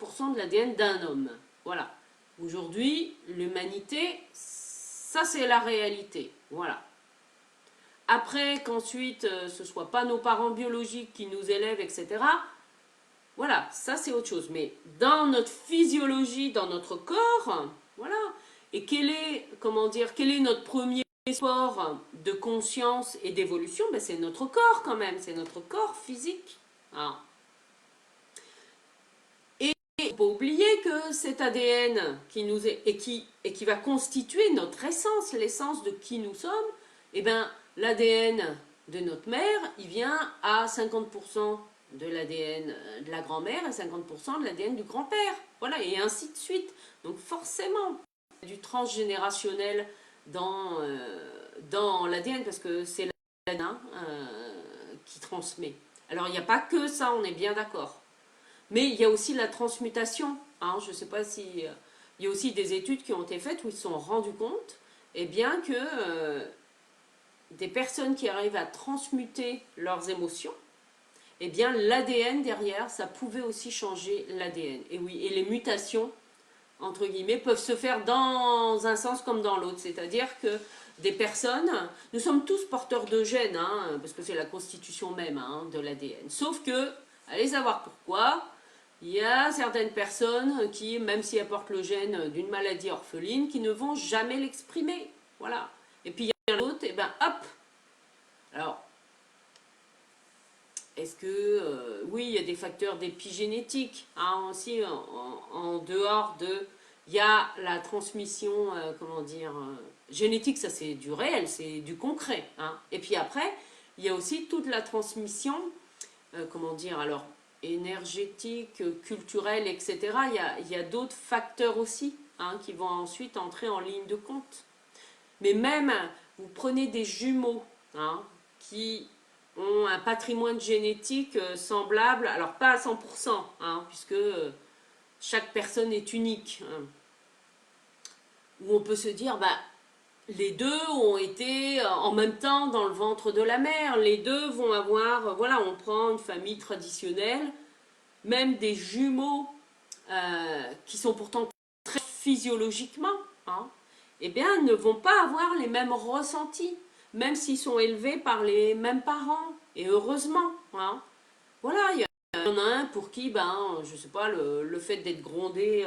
50% de l'ADN d'un homme. Voilà. Aujourd'hui, l'humanité, ça c'est la réalité. Voilà. Après qu'ensuite ce soit pas nos parents biologiques qui nous élèvent, etc. Voilà, ça c'est autre chose. Mais dans notre physiologie, dans notre corps, voilà. Et comment dire, quel est notre premier sport de conscience et d'évolution? Ben, c'est notre corps quand même, c'est notre corps physique. Hein. Et il ne faut pas oublier que cet ADN qui nous est et qui va constituer notre essence, l'essence de qui nous sommes, eh ben l'ADN de notre mère, il vient à 50% de l'ADN de la grand-mère et 50% de l'ADN du grand-père. Voilà, et ainsi de suite. Donc forcément, il y a du transgénérationnel dans l'ADN parce que c'est l'ADN qui transmet. Alors il n'y a pas que ça, on est bien d'accord. Mais il y a aussi la transmutation. Hein, je ne sais pas si... il y a aussi des études qui ont été faites où ils se sont rendus compte eh bien, que des personnes qui arrivent à transmuter leurs émotions, eh bien l'ADN derrière, ça pouvait aussi changer l'ADN. Et oui, et les mutations, entre guillemets, peuvent se faire dans un sens comme dans l'autre. C'est-à-dire que des personnes, nous sommes tous porteurs de gènes, hein, parce que c'est la constitution même hein, de l'ADN. Sauf que, allez savoir pourquoi, il y a certaines personnes qui, même si elles portent le gène d'une maladie orpheline, qui ne vont jamais l'exprimer. Voilà. Et puis il y a d'autres, et ben hop. Alors, est-ce que, oui, il y a des facteurs d'épigénétique, hein, aussi, en dehors de... Il y a la transmission, comment dire, génétique, ça c'est du réel, c'est du concret. Hein. Et puis après, il y a aussi toute la transmission, comment dire, alors, énergétique, culturelle, etc. Il y a d'autres facteurs aussi hein, qui vont ensuite entrer en ligne de compte. Mais même, vous prenez des jumeaux hein, qui ont un patrimoine génétique semblable, alors pas à 100%, hein, puisque chaque personne est unique. Hein, où on peut se dire, bah, les deux ont été en même temps dans le ventre de la mère, les deux vont avoir, voilà, on prend une famille traditionnelle, même des jumeaux qui sont pourtant très physiologiquement, hein, eh bien, ne vont pas avoir les mêmes ressentis, même s'ils sont élevés par les mêmes parents, et heureusement. Hein. Voilà, il y en a un pour qui, ben, je sais pas, le fait d'être grondé,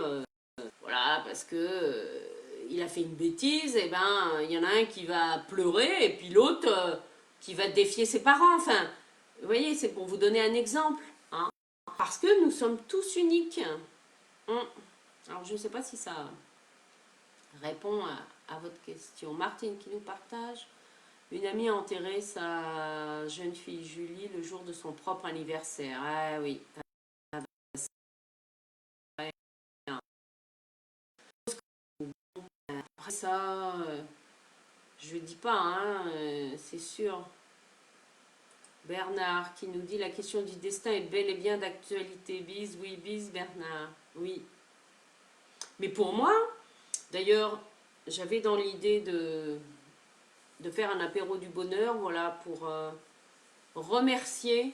voilà, parce que il a fait une bêtise, et ben, il y en a un qui va pleurer, et puis l'autre qui va défier ses parents. Enfin, vous voyez, c'est pour vous donner un exemple. Hein. Parce que nous sommes tous uniques. Alors, je ne sais pas si ça répond à votre question. Martine qui nous partage. Une amie a enterré sa jeune fille Julie le jour de son propre anniversaire. Ah oui. Après ça, je ne dis pas, hein, c'est sûr. Bernard qui nous dit la question du destin est bel et bien d'actualité. Bise, oui, bise Bernard. Oui. Mais pour moi, d'ailleurs, j'avais dans l'idée de faire un apéro du bonheur, voilà, pour remercier,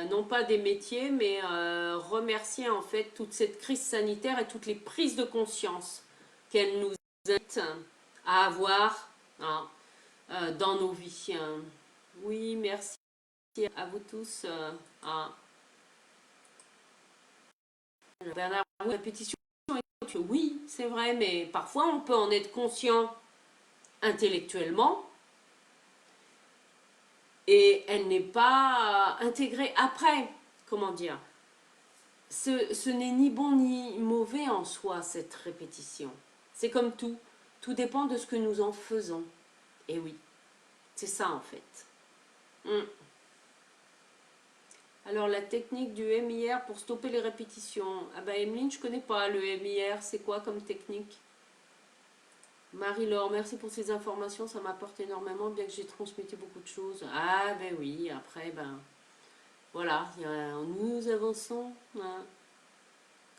non pas des métiers, mais remercier en fait toute cette crise sanitaire et toutes les prises de conscience qu'elle nous invite à avoir hein, dans nos vies. Oui, merci à vous tous. Hein. Bernard, répétition, oui, c'est vrai, mais parfois on peut en être conscient intellectuellement et elle n'est pas intégrée après. Comment dire? Ce n'est ni bon ni mauvais en soi, cette répétition. C'est comme tout. Tout dépend de ce que nous en faisons. Et oui, c'est ça en fait. Mm. Alors, la technique du MIR pour stopper les répétitions. Ah bah Emeline, je connais pas le MIR. C'est quoi comme technique? Marie-Laure, merci pour ces informations. Ça m'apporte énormément, bien que j'ai transmuté beaucoup de choses. Ah ben oui, après, ben voilà, nous avançons. Hein.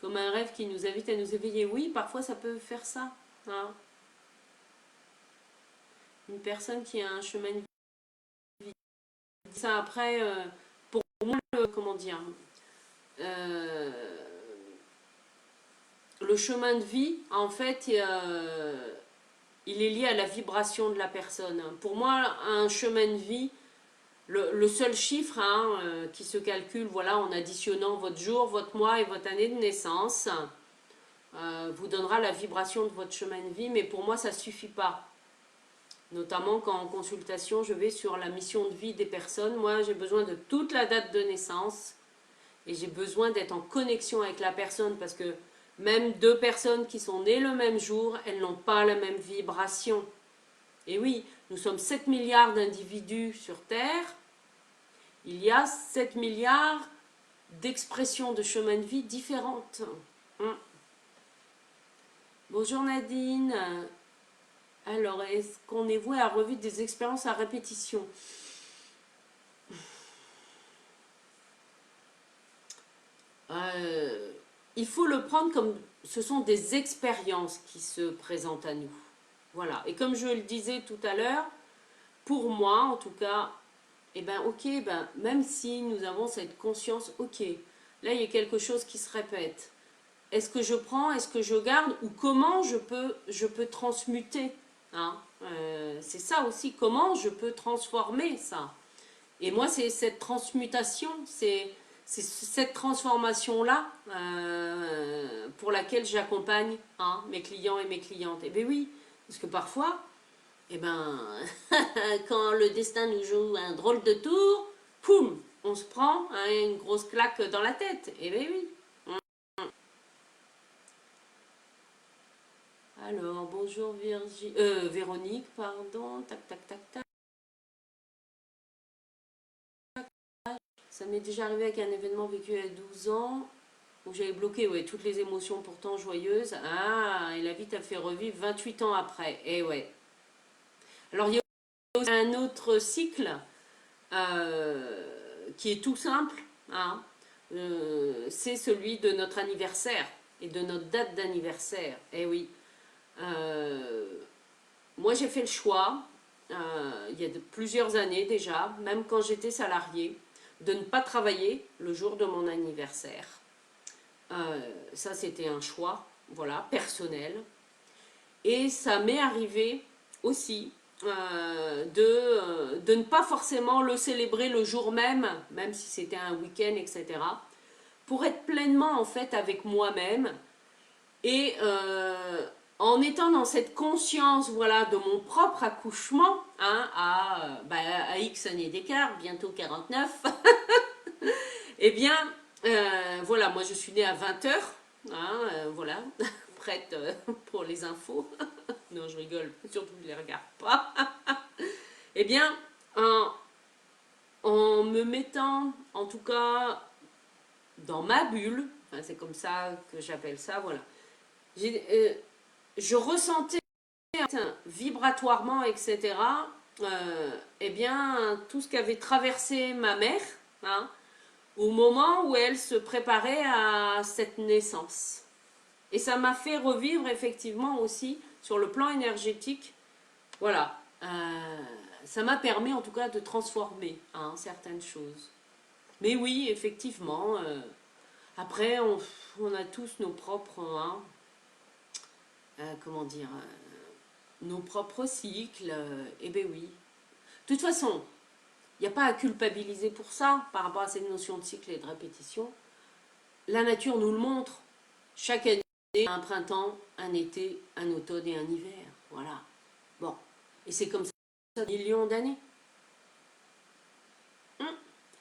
Comme un rêve qui nous invite à nous éveiller. Oui, parfois ça peut faire ça. Hein. Une personne qui a un chemin de vie. Ça après, pour moi, comment dire, euh, le chemin de vie, en fait, il est lié à la vibration de la personne. Pour moi, un chemin de vie, le seul chiffre hein, qui se calcule, voilà, en additionnant votre jour, votre mois et votre année de naissance, vous donnera la vibration de votre chemin de vie, mais pour moi, ça ne suffit pas. Notamment quand en consultation, je vais sur la mission de vie des personnes. Moi, j'ai besoin de toute la date de naissance et j'ai besoin d'être en connexion avec la personne parce que même deux personnes qui sont nées le même jour, elles n'ont pas la même vibration. Et oui, nous sommes 7 milliards d'individus sur Terre. Il y a 7 milliards d'expressions de chemin de vie différentes. Bonjour Nadine. Alors, est-ce qu'on est voué à revivre des expériences à répétition? Il faut le prendre comme ce sont des expériences qui se présentent à nous. Voilà. Et comme je le disais tout à l'heure, pour moi en tout cas, eh ben ok, ben, même si nous avons cette conscience, ok, là il y a quelque chose qui se répète. Est-ce que je prends, est-ce que je garde ou comment je peux transmuter hein c'est ça aussi, comment je peux transformer ça. Et moi c'est cette transmutation, c'est cette transformation-là pour laquelle j'accompagne hein, mes clients et mes clientes. Et bien oui, parce que parfois, eh ben, quand le destin nous joue un drôle de tour, poum, on se prend hein, une grosse claque dans la tête. Et bien oui. Alors, bonjour Véronique, pardon, tac, tac, tac, tac. Ça m'est déjà arrivé avec un événement vécu à 12 ans. Où j'avais bloqué ouais, toutes les émotions pourtant joyeuses. Ah, et la vie t'a fait revivre 28 ans après. Et ouais. Alors il y a aussi un autre cycle qui est tout simple. Hein. C'est celui de notre anniversaire et de notre date d'anniversaire. Et oui. Moi j'ai fait le choix, il y a plusieurs années déjà, même quand j'étais salariée, de ne pas travailler le jour de mon anniversaire. Ça, c'était un choix, voilà, personnel. Et ça m'est arrivé aussi de ne pas forcément le célébrer le jour même, même si c'était un week-end, etc. Pour être pleinement, en fait, avec moi-même. Et en étant dans cette conscience, voilà, de mon propre accouchement, hein, à X années d'écart, bientôt 49, eh bien, voilà, moi je suis née à 20 h, hein, voilà, prête pour les infos. Non, je rigole, surtout je ne les regarde pas. Eh bien, en me mettant, en tout cas, dans ma bulle, enfin, c'est comme ça que j'appelle ça, voilà, je ressentais vibratoirement, etc., eh bien, tout ce qu'avait traversé ma mère, hein, au moment où elle se préparait à cette naissance. Et ça m'a fait revivre effectivement aussi sur le plan énergétique. Voilà. Ça m'a permis en tout cas de transformer hein, certaines choses. Mais oui, effectivement, après on a tous nos propres, hein, comment dire, nos propres cycles. Et ben oui. De toute façon, il n'y a pas à culpabiliser pour ça par rapport à cette notion de cycle et de répétition. La nature nous le montre. chaque année, un printemps, un été, un automne et un hiver. Voilà. Bon. Et c'est comme ça des millions d'années.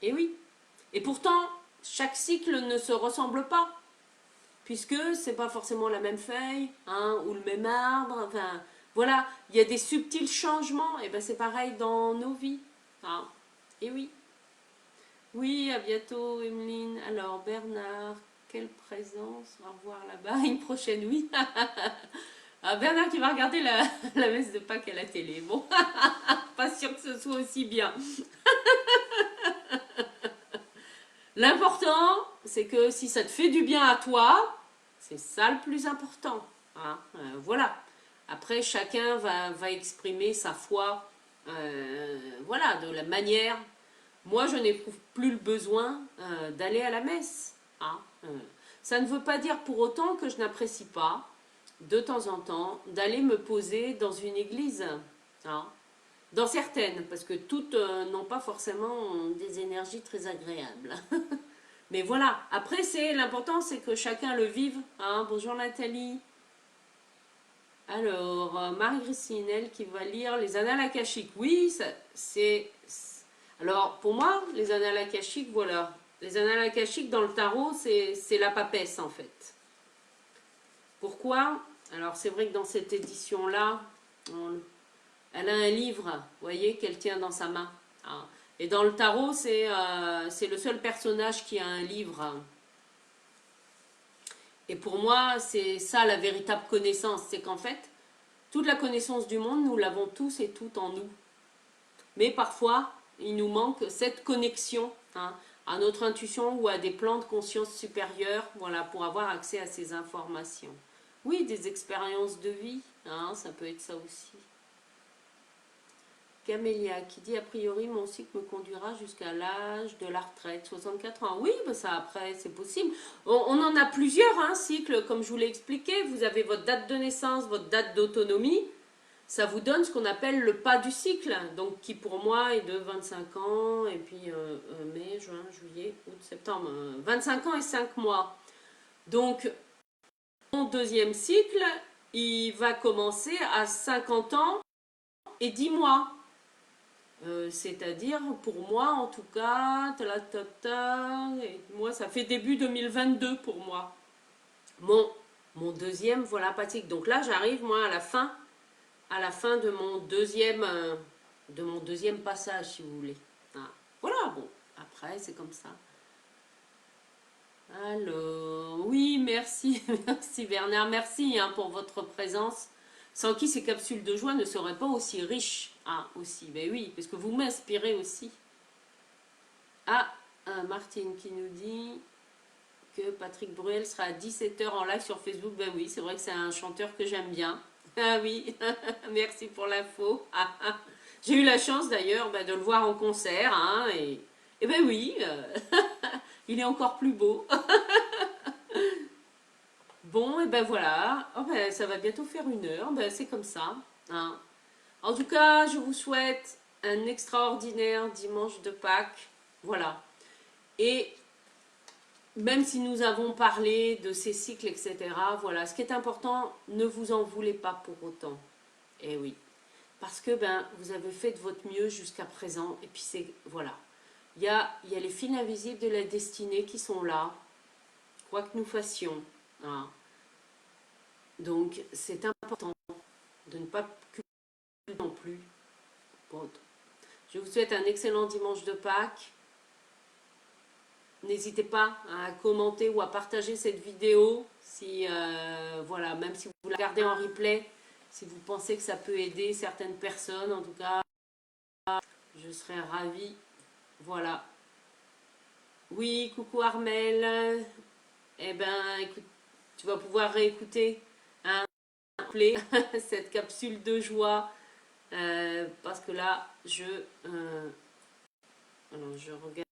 Et oui. Et pourtant, chaque cycle ne se ressemble pas, puisque c'est pas forcément la même feuille, hein, ou le même arbre. Enfin, voilà, il y a des subtils changements. Et ben c'est pareil dans nos vies. Hein. Et oui. Oui, à bientôt, Emeline. Alors, Bernard, quelle présence. Au revoir là-bas. Une prochaine, oui. Ah, Bernard qui va regarder la messe de Pâques à la télé. Bon, pas sûr que ce soit aussi bien. L'important, c'est que si ça te fait du bien à toi, c'est ça le plus important. Hein. Voilà. Après, chacun va exprimer sa foi, voilà, de la manière. Moi, je n'éprouve plus le besoin d'aller à la messe. Hein. Ça ne veut pas dire pour autant que je n'apprécie pas, de temps en temps, d'aller me poser dans une église. Hein. Dans certaines, parce que toutes n'ont pas forcément des énergies très agréables. Mais voilà, après, l'important, c'est que chacun le vive. Hein. Bonjour Nathalie. Alors, Marie-Christine, elle qui va lire les annales akashiques. Oui, c'est... Alors, pour moi, les annales akashiques, voilà. Les annales akashiques dans le tarot, c'est la papesse, en fait. Pourquoi? Alors, c'est vrai que dans cette édition-là, elle a un livre, vous voyez, qu'elle tient dans sa main. Hein. Et dans le tarot, c'est le seul personnage qui a un livre. Et pour moi, c'est ça la véritable connaissance. C'est qu'en fait, toute la connaissance du monde, nous l'avons tous et toutes en nous. Mais parfois, il nous manque cette connexion, hein, à notre intuition ou à des plans de conscience supérieurs, voilà, pour avoir accès à ces informations. Oui, des expériences de vie, hein, ça peut être ça aussi. Camélia qui dit a priori mon cycle me conduira jusqu'à l'âge de la retraite, 64 ans. Oui, ben ça après c'est possible. On en a plusieurs hein, cycles, comme je vous l'ai expliqué. Vous avez votre date de naissance, votre date d'autonomie. Ça vous donne ce qu'on appelle le pas du cycle, donc qui pour moi est de 25 ans, et puis mai, juin, juillet, août, septembre, 25 ans et 5 mois. Donc mon deuxième cycle, il va commencer à 50 ans et 10 mois. C'est-à-dire, pour moi en tout cas, et moi ça fait début 2022 pour moi. Mon deuxième, voilà, pratique. Donc là, j'arrive moi à la fin de mon deuxième passage, si vous voulez. Ah, voilà, bon, après c'est comme ça. Alors, oui, merci, merci Bernard, merci hein, pour votre présence. Sans qui ces capsules de joie ne seraient pas aussi riches. Ah, aussi, ben oui, parce que vous m'inspirez aussi. Ah, Martine qui nous dit que Patrick Bruel sera à 17 h en live sur Facebook. Ben oui, c'est vrai que c'est un chanteur que j'aime bien. Ah oui, merci pour l'info. J'ai eu la chance d'ailleurs ben, de le voir en concert. Hein, et ben oui, il est encore plus beau. Bon, et ben voilà, oh, ben, ça va bientôt faire 1 heure, ben, c'est comme ça. Hein. En tout cas, je vous souhaite un extraordinaire dimanche de Pâques. Voilà. Et même si nous avons parlé de ces cycles, etc., voilà, ce qui est important, ne vous en voulez pas pour autant. Eh oui. Parce que ben, vous avez fait de votre mieux jusqu'à présent. Et puis c'est, voilà. Il y a les fils invisibles de la destinée qui sont là, quoi que nous fassions. Hein. Donc c'est important de ne pas culpabiliser non plus. Bon. Je vous souhaite un excellent dimanche de Pâques. N'hésitez pas à commenter ou à partager cette vidéo si, voilà, même si vous la regardez en replay, si vous pensez que ça peut aider certaines personnes, en tout cas, je serais ravie. Voilà. Oui, coucou Armel. Eh ben, écoute, tu vas pouvoir réécouter un replay, cette capsule de joie, parce que là, alors, je regarde.